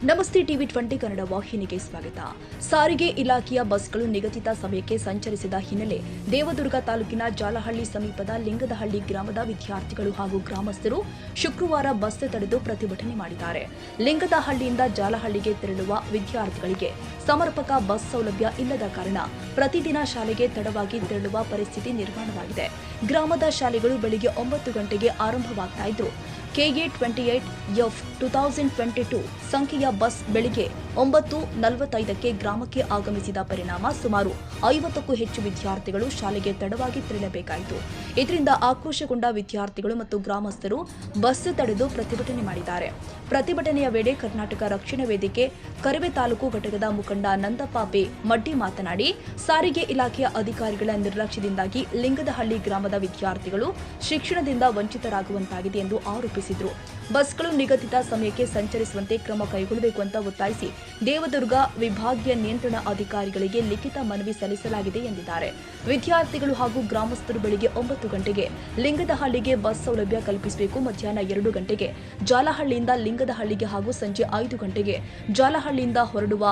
ನಮಸ್ತೆ ಟಿವಿ 20 ಕನ್ನಡ ವಾಹಿನಿಗೆ ಸ್ವಾಗತ. ಸಾರಿಗೆ ಇಲಾಖೆಯ ಬಸ್ಗಳು ನಿಗದಿತ ಸಮಯಕ್ಕೆ ಸಂಚರಿಸಿದ ಹಿನ್ನೆಲೆ ದೇವದುರ್ಗ ತಾಲೂಕಿನ ಜಾಲಹಳ್ಳಿ ಸಮೀಪದ ಲಿಂಗದಹಳ್ಳಿ ಗ್ರಾಮದ ವಿದ್ಯಾರ್ಥಿಗಳು ಹಾಗೂ ಗ್ರಾಮಸ್ಥರು ಶುಕ್ರವಾರ ಬಸ್ ತಡೆದು ಪ್ರತಿಭಟನೆ ಮಾಡಿದ್ದಾರೆ. ಲಿಂಗದಹಳ್ಳಿಯಿಂದ ಜಾಲಹಳ್ಳಿಗೆ ತೆರಳುವ ವಿದ್ಯಾರ್ಥಿಗಳಿಗೆ ಸಮರ್ಪಕ ಬಸ್ ಸೌಲಭ್ಯ ಇಲ್ಲದ ಕಾರಣ ಪ್ರತಿದಿನ ಶಾಲೆಗೆ ತಡವಾಗಿ ತೆರಳುವ ಪರಿಸ್ಥಿತಿ ನಿರ್ಮಾಣವಾಗಿದೆ. ಗ್ರಾಮದ ಶಾಲೆಗಳು ಬೆಳಿಗ್ಗೆ 9 ಗಂಟೆಗೆ ಆರಂಭವಾಗ್ತಾ ಇದ್ದು KA28F 2022 ಸಂಖ್ಯೆಯ ಬಸ್ ಬೆಳಿಗ್ಗೆ 9:45ಕ್ಕೆ ಗ್ರಾಮಕ್ಕೆ ಆಗಮಿಸಿದ ಪರಿಣಾಮ ಸುಮಾರು 50ಕ್ಕೂ ಹೆಚ್ಚು ವಿದ್ಯಾರ್ಥಿಗಳು ಶಾಲೆಗೆ ತಡವಾಗಿ ತೆರಳಬೇಕಾಯಿತು. ಇದರಿಂದ ಆಕ್ರೋಶಗೊಂಡ ವಿದ್ಯಾರ್ಥಿಗಳು ಮತ್ತು ಗ್ರಾಮಸ್ಥರು ಬಸ್ ತಡೆದು ಪ್ರತಿಭಟನೆ ಮಾಡಿದ್ದಾರೆ. ಪ್ರತಿಭಟನೆಯ ವೇಳೆ ಕರ್ನಾಟಕ ರಕ್ಷಣಾ ವೇದಿಕೆ ಕರವೇ ತಾಲೂಕು ಘಟಕದ ಮುಖಂಡ ನಂದಪ್ಪ ಬಿ ಮಡ್ಡಿ ಮಾತನಾಡಿ, ಸಾರಿಗೆ ಇಲಾಖೆಯ ಅಧಿಕಾರಿಗಳ ನಿರ್ಲಕ್ಷ್ಯದಿಂದಾಗಿ ಲಿಂಗದಹಳ್ಳಿ ಗ್ರಾಮದ ವಿದ್ಯಾರ್ಥಿಗಳು ಶಿಕ್ಷಣದಿಂದ ವಂಚಿತರಾಗುವಂತಾಗಿದೆ ಎಂದು ಆರೋಪಿಸಿದರು. ಬಸ್ಗಳು ನಿಗದಿತ ಸಮಯಕ್ಕೆ ಸಂಚರಿಸುವಂತೆ ಕ್ರಮ ಕೈಗೊಳ್ಳಬೇಕು ಅಂತ ಒತ್ತಾಯಿಸಿ ದೇವದುರ್ಗ ವಿಭಾಗೀಯ ನಿಯಂತ್ರಣ ಅಧಿಕಾರಿಗಳಿಗೆ ಲಿಖಿತ ಮನವಿ ಸಲ್ಲಿಸಲಾಗಿದೆ ಎಂದಿದ್ದಾರೆ. ವಿದ್ಯಾರ್ಥಿಗಳು ಹಾಗೂ ಗ್ರಾಮಸ್ಥರು ಬೆಳಿಗ್ಗೆ 9 ಗಂಟೆಗೆ ಲಿಂಗದಹಳ್ಳಿಗೆ ಬಸ್ ಸೌಲಭ್ಯ ಕಲ್ಪಿಸಬೇಕು. ಮಧ್ಯಾಹ್ನ 2 ಗಂಟೆಗೆ ಜಾಲಹಳ್ಳಿಯಿಂದ ಲಿಂಗದಹಳ್ಳಿಗೆ ಹಾಗೂ ಸಂಜೆ 5 ಗಂಟೆಗೆ ಜಾಲಹಳ್ಳಿಯಿಂದ ಹೊರಡುವ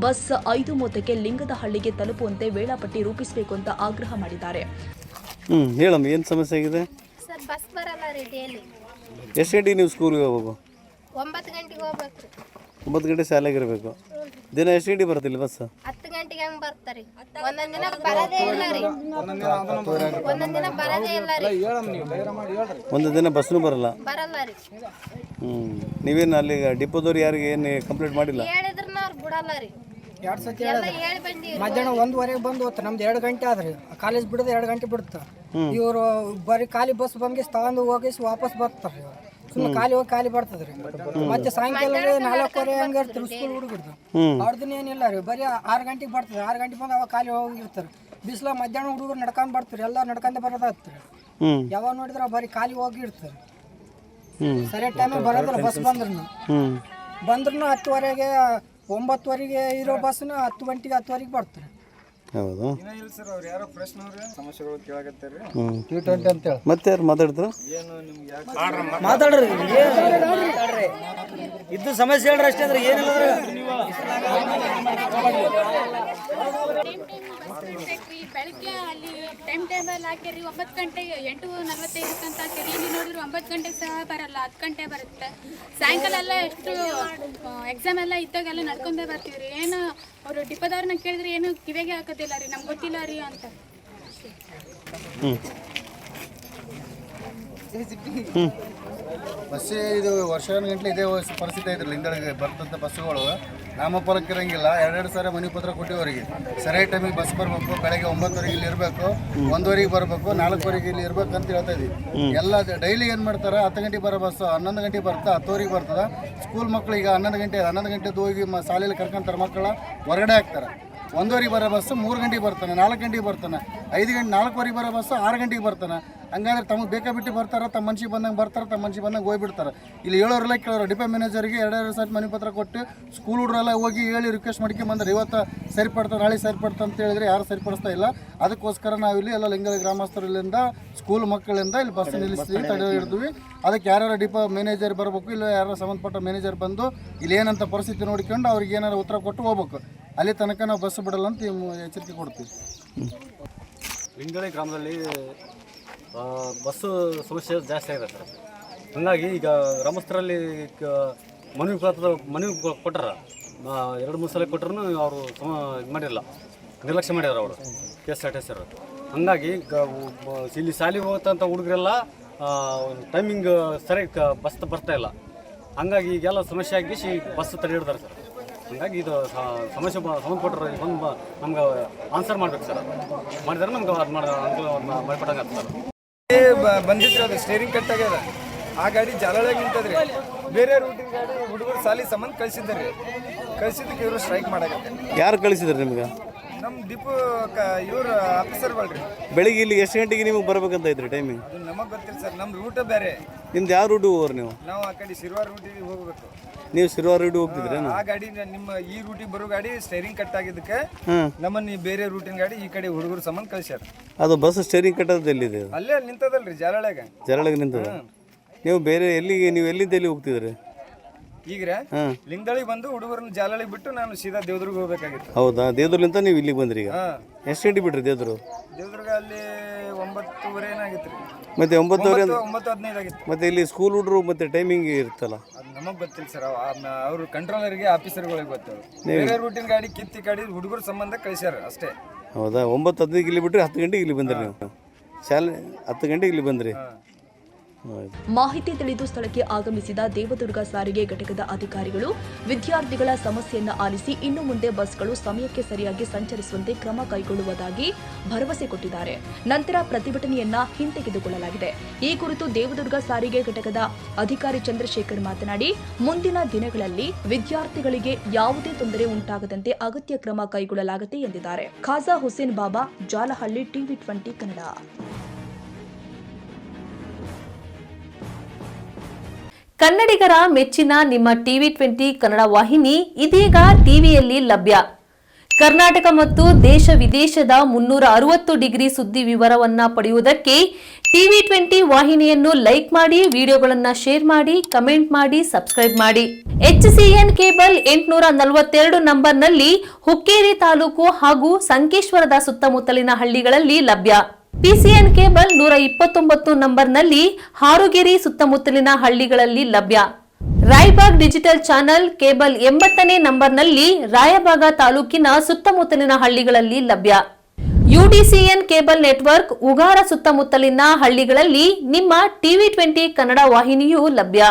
ಬಸ್ 5:30ಕ್ಕೆ ಲಿಂಗದಹಳ್ಳಿಗೆ ತಲುಪುವಂತೆ ವೇಳಾಪಟ್ಟಿ ರೂಪಿಸಬೇಕು ಅಂತ ಆಗ್ರಹ ಮಾಡಿದ್ದಾರೆ. ಹೇಳಮ್ಮ, ಏನು ಸಮಸ್ಯೆ ಆಗಿದೆ? ಸರ್, ಬಸ್ ಬರಲ್ಲ ರೀ ಡೈಲಿ. ಎಷ್ಟು ಗಂಟೆಗೆ ನೀವು ಸ್ಕೂಲ್ಗೆ ಹೋಗ್ಬೇಕು? 9 ಗಂಟೆಗೆ ಹೋಗ್ಬೇಕು ರೀ. 9 ಗಂಟೆ ಶಾಲೆಗೆ ಇರಬೇಕು. ದಿನ ಎಷ್ಟು ಗಂಟೆಗೆ ಬರ್ತಿಲ್ಲ ಬಸ್? 10 ಗಂಟೆಗೆ ಹಂಗೆ ಬರ್ತಾರೆ. ಒಂದೊಂದು ದಿನ ಬರೋದೇ ಇಲ್ಲ ರೀ. ಒಂದೊಂದು ದಿನ ಬರೋದೇ ಇಲ್ಲ ರೀ. ಒಂದು ದಿನ ಬಸ್ನು ಬರಲ್ಲ ರೀ. ನೀವೇನು ಅಲ್ಲಿ ಡಿಪೋದವ್ರು ಯಾರಿಗೆ ಏನು ಕಂಪ್ಲೇಂಟ್ ಮಾಡಿಲ್ಲ? ಹೇಳಿದ್ರು ಅವ್ರು ಬಿಡಲ್ಲ ರೀ. 2 ಸತಿ ಹೇಳಿ ಬಂದೀವಿ. ಮಧ್ಯಾಹ್ನ 1:15 ಬಂದು ಹೋಗ್ತಾರೆ. ನಮ್ದು 2 ಗಂಟೆ ಆದ್ರಿ. ಕಾಲೇಜ್ ಬಿಡೋದು 2 ಗಂಟೆ ಬಿಡುತ್ತೆ. ಇವರು ಬರೀ ಖಾಲಿ ಬಸ್ ಬಂದು ತಗೊಂಡು ಹೋಗಿ ವಾಪಸ್ ಬರ್ತಾರೆ. ಸುಮ್ಮನೆ ಖಾಲಿ ಹೋಗಿ ಖಾಲಿ ಬರ್ತದ್ರಿ. ಮತ್ತೆ ಸಾಯಂಕಾಲ 4:15 ಹಂಗೆ ಇರ್ತಾರೆ ಸ್ಕೂಲ್ ಹುಡುಗರ್ದು. ಅವ್ರದ್ದು ಏನಿಲ್ಲ ರೀ. ಬರೀ 6 ಗಂಟೆಗೆ ಬರ್ತದೆ. 6 ಗಂಟೆಗೆ ಬಂದು ಅವಾಗ ಖಾಲಿ ಹೋಗಿರ್ತಾರೆ. ಬಿಸಿಲ ಮಧ್ಯಾಹ್ನ ಹುಡುಗರು ನಡ್ಕೊಂಡು ಬರ್ತಾರೆ. ಎಲ್ಲ ನಡ್ಕೊಂಡೆ ಬರೋದಾಗ್ತಾರೆ. ಯಾವಾಗ ನೋಡಿದ್ರೆ ಬರೀ ಖಾಲಿ ಹೋಗಿರ್ತಾರೆ. ಸರಿಯಾದ ಟೈಮಿಗೆ ಬರೋದಿಲ್ಲ ಬಸ್ ಬಂದ್ರು. 10:30ಗೆ 9:00ಗೆ ಇರೋ ಬಸ್ನ 10 ಗಂಟೆಗೆ 10:15ಗೆ ಬರ್ತಾರೆ. ಹೌದು. ಅಂತ ಮತ್ತೆ ಯಾರು ಮಾತಾಡಿದ್ರು? ಮಾತಾಡ್ರಿ, ಇದ್ದು ಸಮಸ್ಯೆ ಹೇಳ್ರಿ ಅಷ್ಟೇ. ಅಂದ್ರೆ ಏನಿಲ್ಲ ಬೆಳಗ್ಗೆ ಅಲ್ಲಿ ಟೈಮ್ ಹಾಕಿರಿ. 9 ಗಂಟೆಗೆ 8:45 ಅಂತ ಹಾಕಿರಿ. ಇಲ್ಲಿ ನೋಡಿದ್ರೆ 9 ಗಂಟೆಗೆ ಸಹ ಬರಲ್ಲ, 10 ಗಂಟೆ ಬರುತ್ತೆ. ಸಾಯಂಕಾಲ ಎಲ್ಲ ಎಷ್ಟು ಎಕ್ಸಾಮ್ ಎಲ್ಲ ಇದ್ದಾಗೆಲ್ಲ ನಡ್ಕೊಂಡೇ ಬರ್ತೀವಿ ರೀ. ಏನು ಅವರು ಡಿಪೋದವ್ರನ್ನ ಕೇಳಿದ್ರೆ ಏನು ಕಿವಿಗೆ ಹಾಕೋದಿಲ್ಲ ರೀ, ನಮ್ಗೆ ಗೊತ್ತಿಲ್ಲ ರೀ ಅಂತ. ಬಸ್ಸೇ ಇದು ವರ್ಷಗಟ್ಟಲೆ ಇದೇ ಪರಿಸ್ಥಿತಿ ಐತ್ರಿ. ಲಿಂಗಗಳಿಗೆ ಬರ್ತಂಥ ಬಸ್ಸುಗಳು ನಾಮಫಲಕ್ಕೆ ಇರಂಗಿಲ್ಲ. 2 ಸಾರಿ ಮನೆ ಪತ್ರ ಕೊಟ್ಟಿವರಿಗೆ ಸರಿಯಾದ ಟೈಮಿಗೆ ಬಸ್ ಬರಬೇಕು. ಬೆಳಗ್ಗೆ 9:00ಗೆ ಇಲ್ಲಿ ಇರಬೇಕು, 1:15ಗೆ ಬರಬೇಕು, 4:00ಗೆ ಇಲ್ಲಿ ಇರ್ಬೇಕು ಅಂತ ಹೇಳ್ತಾ ಇದ್ವಿ. ಎಲ್ಲ ಡೈಲಿ ಏನು ಮಾಡ್ತಾರೆ, 10 ಗಂಟೆಗೆ ಬರೋ ಬಸ್ಸು 11 ಗಂಟೆಗೆ ಬರ್ತದೆ, 10:00ಗೆ ಬರ್ತದೆ. ಸ್ಕೂಲ್ ಮಕ್ಕಳು ಈಗ 11 ಗಂಟೆದು ಹೋಗಿ ಶಾಲೆಯಲ್ಲಿ ಕರ್ಕೊಂತಾರೆ. ಮಕ್ಕಳ ಹೊರಗಡೆ ಹಾಕ್ತಾರೆ. 1:15ಗೆ ಬರೋ ಬಸ್ಸು 3 ಗಂಟೆಗೆ ಬರ್ತಾನೆ, 4 ಗಂಟೆಗೆ ಬರ್ತಾನೆ. 4:15ಗೆ ಬರೋ ಬಸ್ಸು 6 ಗಂಟೆಗೆ ಬರ್ತಾನೆ. ಹಂಗಾದ್ರೆ ತಮಗೆ ಬೇಕಾಬಿಟ್ಟು ಬರ್ತಾರೆ, ತಮ್ಮ ಮನ್ಸಿಗೆ ಬಂದಂಗೆ ಬರ್ತಾರೆ, ತಮ್ಮ ಮನ್ಸಿಗೆ ಬಂದಂಗೆ ಹೋಗ್ಬಿಡ್ತಾರೆ. ಇಲ್ಲಿ ಹೇಳೋರೆಲ್ಲ ಕೇಳೋರು. ಡಿಪೋ ಮ್ಯಾನೇಜರ್ಗೆ 2 ಸಾರಿ ಮನೆ ಪತ್ರ ಕೊಟ್ಟು ಸ್ಕೂಲ್ ಹುಡುಗರೆಲ್ಲ ಹೋಗಿ ಹೇಳಿ ರಿಕ್ವೆಸ್ಟ್ ಮಾಡ್ಕೊಂಬಂದ್ರೆ ಇವತ್ತು ಸರಿಪಡ್ತಾರೆ, ನಾಳೆ ಸರಿಪಡ್ತಾರೆ ಅಂತ ಹೇಳಿದ್ರೆ ಯಾರು ಸರಿಪಡಿಸ್ತಾ ಇಲ್ಲ. ಅದಕ್ಕೋಸ್ಕರ ನಾವಿಲ್ಲಿ ಎಲ್ಲ ಲಿಂಗದ ಗ್ರಾಮಸ್ಥರಿಂದ ಸ್ಕೂಲ್ ಮಕ್ಕಳಿಂದ ಇಲ್ಲಿ ಬಸ್ ನಿಲ್ಲಿಸ್ತೀವಿ, ತಡೆ ಹಿಡಿದ್ವಿ. ಅದಕ್ಕೆ ಯಾರ್ಯಾರು ಡಿಪೋ ಮ್ಯಾನೇಜರ್ ಬರಬೇಕು, ಇಲ್ಲ ಯಾರು ಸಂಬಂಧಪಟ್ಟ ಮ್ಯಾನೇಜರ್ ಬಂದು ಇಲ್ಲಿ ಏನಂತ ಪರಿಸ್ಥಿತಿ ನೋಡ್ಕೊಂಡು ಅವ್ರಿಗೆ ಏನಾರು ಉತ್ತರ ಕೊಟ್ಟು ಹೋಗ್ಬೇಕು. ಅಲ್ಲಿ ತನಕ ನಾವು ಬಸ್ ಬಿಡಲ್ಲ ಅಂತ ಎಚ್ಚರಿಕೆ ಕೊಡ್ತೀವಿ. ಲಿಂಗದಹಳ್ಳಿ ಗ್ರಾಮದಲ್ಲಿ ಬಸ್ಸು ಸಮಸ್ಯೆ ಜಾಸ್ತಿ ಆಗಿದೆ ಸರ್. ಹಾಗಾಗಿ ಈಗ ಗ್ರಾಮಸ್ಥರಲ್ಲಿ ಮನವಿ ಕೊಟ್ಟಾರ. 2-3 ಸಲ ಕೊಟ್ಟರು ಅವರು ಇದು ಮಾಡಿರಲ್ಲ, ನಿರ್ಲಕ್ಷ್ಯ ಮಾಡ್ಯಾರ ಅವರು KSRTC ಅವರು. ಹಾಗಾಗಿ ಇಲ್ಲಿ ಶಾಲೆಗೆ ಹೋಗ್ತಂಥ ಹುಡುಗರೆಲ್ಲ ಟೈಮಿಂಗ್ ಸರಿಯಾಗಿ ಬಸ್ ಬರ್ತಾ ಇಲ್ಲ. ಹಂಗಾಗಿ ಈಗೆಲ್ಲ ಸಮಸ್ಯೆ ಆಗಿ ಬಸ್ ತಡೆ ಹಿಡ್ದಾರೆ ಸರ್. ಹಂಗಾಗಿ ಇದು ಸಮಸ್ಯೆ ಸಂಬಂಧಪಟ್ಟರು ಬಂದು ನಮ್ಗೆ ಆನ್ಸರ್ ಮಾಡ್ಬೇಕು ಸರ್. ಮಾಡಿದ್ರೆ ನಮ್ಗೆ ಅದು ಮಾಡಿಕೊಟ್ಟಂಗೆ ಆಗ್ತದೆ ಸರ್. ಬಂದಿದ್ರಿ, ಅದು ಸ್ಟೇರಿಂಗ್ ಕಟ್ ಆಗ್ಯದ. ಆ ಗಾಡಿ ಜಾಲಹಳ್ಳಿಯಾಗ ನಿಂತದ್ರಿ. ಬೇರೆ ರೂಟಿನ ಗಾಡಿ ಹುಡುಗರು ಸಾಲಿ ಸಂಬಂಧ ಕಳಿಸಿದ್ರಿ. ಕಳಿಸಿದ್ದಕ್ಕೆ ಇವರು ಸ್ಟ್ರೈಕ್ ಮಾಡಾಕತ್ತೆ. ಯಾರು ಕಳಿಸಿದ್ರಿ ನಿಮ್ಗೆ? ನಮ್ಮ ಡಿಪೋ ಇವ್ರು ಆಫೀಸರ್ಗಳ್ರಿ. ಬೆಳಿಗ್ಗೆ ಇಲ್ಲಿ ಎಷ್ಟು ಗಂಟೆಗೆ ನಿಮಗೆ ಬರ್ಬೇಕಂತ ಇದ್ರಿ ಟೈಮಿಂಗ್? ಅದು ನಮಗೆ ಗೊತ್ತಿಲ್ಲ ಸರ್. ನಮ್ಮ ರೂಟ ಬೇರೆ. ನಿಮ್ದು ಯಾವ ರೂಟ್ ಹೋಗೋರು ನೀವು? ನಾವು ಆ ಕಡೆ ಶಿರ್ವಾರ ರೂಟಿಗೆ ಹೋಗ್ಬೇಕು. ನೀವು ಶಿರ್ವಾರ ರೂಟ್ ಹೋಗ್ತಿದ್ರಿ? ಆ ಗಾಡಿ ನಿಮ್ಮ ಈ ರೂಟಿಗೆ ಬರೋ ಗಾಡಿ ಸ್ಟೇರಿಂಗ್ ಕಟ್ ಆಗಿದ್ದಕ್ಕೆ ನಮ್ಮನ್ನ ಬೇರೆ ರೂಟಿನ ಗಾಡಿ ಈ ಕಡೆ ಹುಡುಗರು ಸಂಬಂಧ ಕಳಿಸ್ಯಾರ. ಅದು ಬಸ್ ಸ್ಟೇರಿಂಗ್ ಕಟ್ಟೋದು ಎಲ್ಲಿದೆ? ಅಲ್ಲೇ ನಿಂತದಲ್ರಿ ಜಾಲಹಳ್ಳಿಯಾಗ. ಜಾಲಹಳ್ಳಿಗೆ ನಿಂತದ. ನೀವು ಬೇರೆ ಎಲ್ಲಿಗೆ, ನೀವು ಎಲ್ಲಿಂದ ಎಲ್ಲಿ ಹೋಗ್ತಿದ್ರಿ? ಈಗ್ರೆ ಲಿಂಗದಳಿಗೆ ಬಂದು ಹುಡುಗರನ್ನ ಜಾಲಳಿಗೆ ಬಿಟ್ಟು ನಾನು ಸೀದಾ ದೇವದುರ್ಗ ಹೋಗ್ಬೇಕಾಗಿತ್ತು. ಹೌದಾ? ದೇವದುರ್ಲಿಂದ ನೀವು ಇಲ್ಲಿಗೆ ಬಂದ್ರಿ ಈಗ? ಹಾ, ಎಷ್ಟು ಗಂಟೆ ಬಿಟ್ರಿ ದೇವದುರ್ಗ? ದೇವದುರ್ಗ ಅಲ್ಲಿ 9:30 ಏನಾಗಿತ್ತು ರೀ. ಮತ್ತೆ 9:15 9:15 ಆಗಿತ್ತು. ಮತ್ತೆ ಇಲ್ಲಿ ಸ್ಕೂಲ್ ಹುಡುಗರು ಮತ್ತೆ ಟೈಮಿಂಗ್ ಇರುತ್ತಲ್ಲ? ಅದು ನಮಗೆ ಗೊತ್ತಿಲ್ಲ ಸರ್. ಅವರು ಕಂಟ್ರೋಲರ್ಗೆ ಆಫೀಸರ್ಗಳಿಗೆ ಗೊತ್ತವರು. ಬೇರೆ ರೂಟಿನ ಗಾಡಿ ಕಿತ್ತಿ ಗಾಡಿ ಹುಡುಗರ ಸಂಬಂಧ ಕಳಿಸ್ಯಾರ ಅಷ್ಟೇ. ಹೌದಾ? 9:15 ಇಲ್ಲಿ ಬಿಟ್ರಿ, 10 ಗಂಟೆಗೆ ಇಲ್ಲಿ ಬಂದ್ರಿ ನೀವು? ಶಾಲೆ 10 ಗಂಟೆಗೆ ಇಲ್ಲಿ ಬಂದ್ರಿ? ಮಾಹಿತಿ ತಿಳಿದು ಸ್ಥಳಕ್ಕೆ ಆಗಮಿಸಿದ ದೇವದುರ್ಗ ಸಾರಿಗೆ ಘಟಕದ ಅಧಿಕಾರಿಗಳು ವಿದ್ಯಾರ್ಥಿಗಳ ಸಮಸ್ಯೆಯನ್ನು ಆಲಿಸಿ ಇನ್ನು ಮುಂದೆ ಬಸ್ಗಳು ಸಮಯಕ್ಕೆ ಸರಿಯಾಗಿ ಸಂಚರಿಸುವಂತೆ ಕ್ರಮ ಕೈಗೊಳ್ಳುವುದಾಗಿ ಭರವಸೆ ಕೊಟ್ಟಿದ್ದಾರೆ. ನಂತರ ಪ್ರತಿಭಟನೆಯನ್ನ ಹಿಂತೆಗೆದುಕೊಳ್ಳಲಾಗಿದೆ. ಈ ಕುರಿತು ದೇವದುರ್ಗ ಸಾರಿಗೆ ಘಟಕದ ಅಧಿಕಾರಿ ಚಂದ್ರಶೇಖರ್ ಮಾತನಾಡಿ, ಮುಂದಿನ ದಿನಗಳಲ್ಲಿ ವಿದ್ಯಾರ್ಥಿಗಳಿಗೆ ಯಾವುದೇ ತೊಂದರೆ ಉಂಟಾಗದಂತೆ ಅಗತ್ಯ ಕ್ರಮ ಕೈಗೊಳ್ಳಲಾಗಿದೆ ಎಂದಿದ್ದಾರೆ. ಖಾಜಾ ಹುಸೇನ್ ಬಾಬಾ, ಜಾಲಹಳ್ಳಿ, ಟಿವಿ 20 ಕನ್ನಡ. ಕನ್ನಡಿಗರ ಮೆಚ್ಚಿನ ನಿಮ್ಮ ಟಿವಿ 20 ಕನ್ನಡ ವಾಹಿನಿ ಇದೀಗ ಟಿವಿಯಲ್ಲಿ ಲಭ್ಯ. ಕರ್ನಾಟಕ ಮತ್ತು ದೇಶ ವಿದೇಶದ 360 ಡಿಗ್ರಿ ಸುದ್ದಿ ವಿವರವನ್ನ ಪಡೆಯುವುದಕ್ಕೆ ಟಿವಿ 20 ವಾಹಿನಿಯನ್ನು ಲೈಕ್ ಮಾಡಿ, ವಿಡಿಯೋಗಳನ್ನು ಶೇರ್ ಮಾಡಿ, ಕಮೆಂಟ್ ಮಾಡಿ, ಸಬ್ಸ್ಕ್ರೈಬ್ ಮಾಡಿ. HCN ಕೇಬಲ್ 842 ನಂಬರ್ನಲ್ಲಿ ಹುಕ್ಕೇರಿ ತಾಲೂಕು ಹಾಗೂ ಸಂಕೇಶ್ವರದ ಸುತ್ತಮುತ್ತಲಿನ ಹಳ್ಳಿಗಳಲ್ಲಿ ಲಭ್ಯ. PCN ಕೇಬಲ್ 129 ನಂಬರ್ನಲ್ಲಿ ಹಾರುಗೆರೆ ಸುತ್ತಮುತ್ತಲಿನ ಹಳ್ಳಿಗಳಲ್ಲಿ ಲಭ್ಯ. ರಾಯಬಾಗ್ ಡಿಜಿಟಲ್ ಚಾನೆಲ್ ಕೇಬಲ್ 80ನೇ ನಂಬರ್ನಲ್ಲಿ ರಾಯಬಾಗ ತಾಲೂಕಿನ ಸುತ್ತಮುತ್ತಲಿನ ಹಳ್ಳಿಗಳಲ್ಲಿ ಲಭ್ಯ. UDCN ಕೇಬಲ್ ನೆಟ್ವರ್ಕ್ ಉಗಾರ ಸುತ್ತಮುತ್ತಲಿನ ಹಳ್ಳಿಗಳಲ್ಲಿ ನಿಮ್ಮ ಟಿವಿ 20 ಕನ್ನಡ ವಾಹಿನಿಯೂ ಲಭ್ಯ.